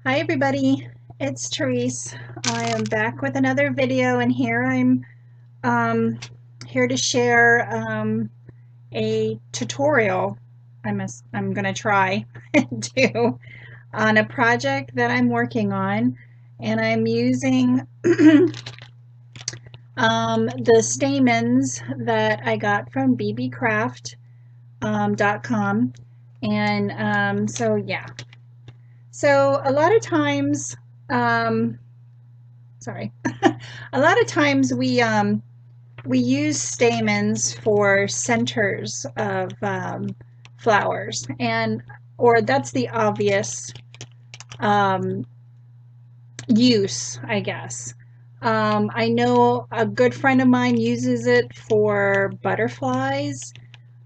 Hi everybody, it's Tereese. I am back with another video, and here um, here to share a tutorial I'm gonna try and do on a project that I'm working on, and I'm using the stamens that I got from BeeBeecraft.com, and so yeah. So a lot of times, um, sorry. A lot of times we use stamens for centers of flowers, and or that's the obvious um, use, I guess. I know a good friend of mine uses it for butterflies.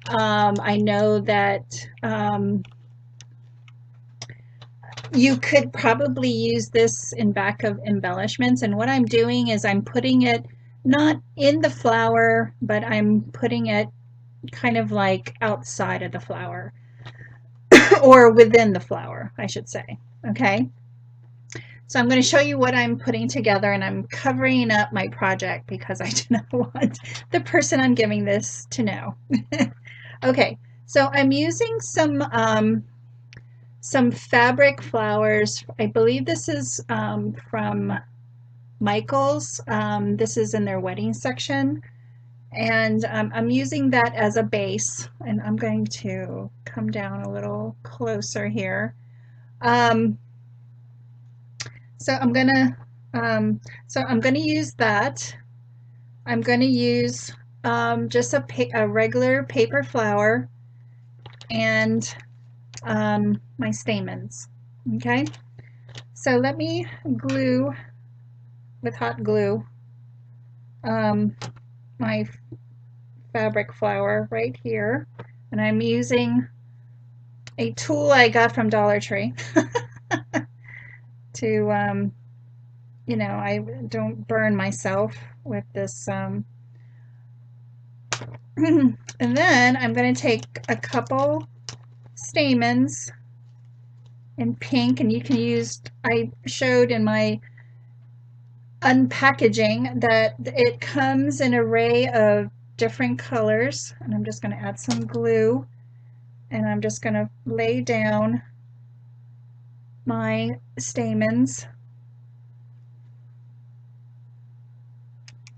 I know that you could probably use this in back of embellishments, and what I'm doing is I'm putting it not in the flower, but I'm putting it kind of like outside of the flower or within the flower, I should say. Okay, so I'm going to show you what I'm putting together, and I'm covering up my project because I do not want the person I'm giving this to know. Okay, so I'm using some fabric flowers. I believe this is from Michael's. This is in their wedding section, and I'm using that as a base, and I'm going to come down a little closer here. Um, so I'm gonna use that. I'm gonna use just a regular paper flower and my stamens. Okay, so let me glue with hot glue my fabric flower right here, and I'm using a tool I got from Dollar Tree to I don't burn myself with this and then I'm going to take a couple stamens in pink, and you can use, I showed in my unpackaging that it comes in an array of different colors, and I'm just going to add some glue, and I'm just going to lay down my stamens,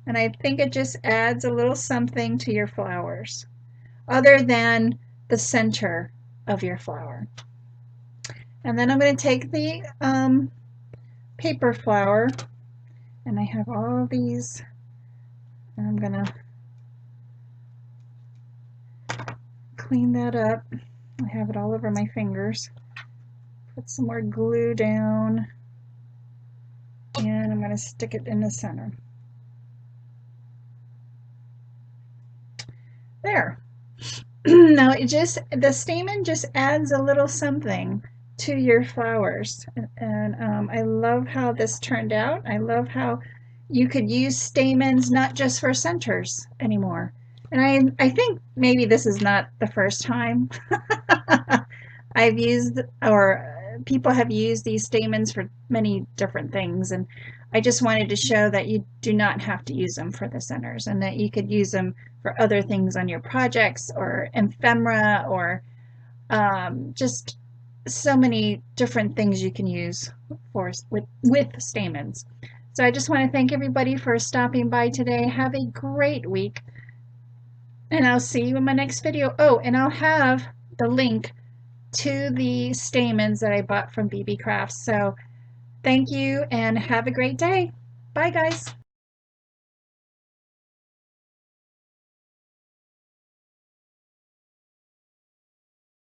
and I think it just adds a little something to your flowers other than the center of your flower. And then I'm going to take the paper flower, and I have all these, and I'm going to clean that up. I have it all over my fingers. Put some more glue down, and I'm going to stick it in the center. There. Now the stamen just adds a little something to your flowers, and I love how this turned out. I love how you could use stamens not just for centers anymore. And I think maybe this is not the first time I've used, or people have used these stamens for many different things, and I just wanted to show that you do not have to use them for the centers, and that you could use them for other things on your projects or ephemera, or just so many different things you can use with stamens. So I just want to thank everybody for stopping by today. Have a great week, and I'll see you in my next video. Oh, and I'll have the link to the stamens that I bought from BeeBeecraft. So thank you and have a great day. Bye, guys.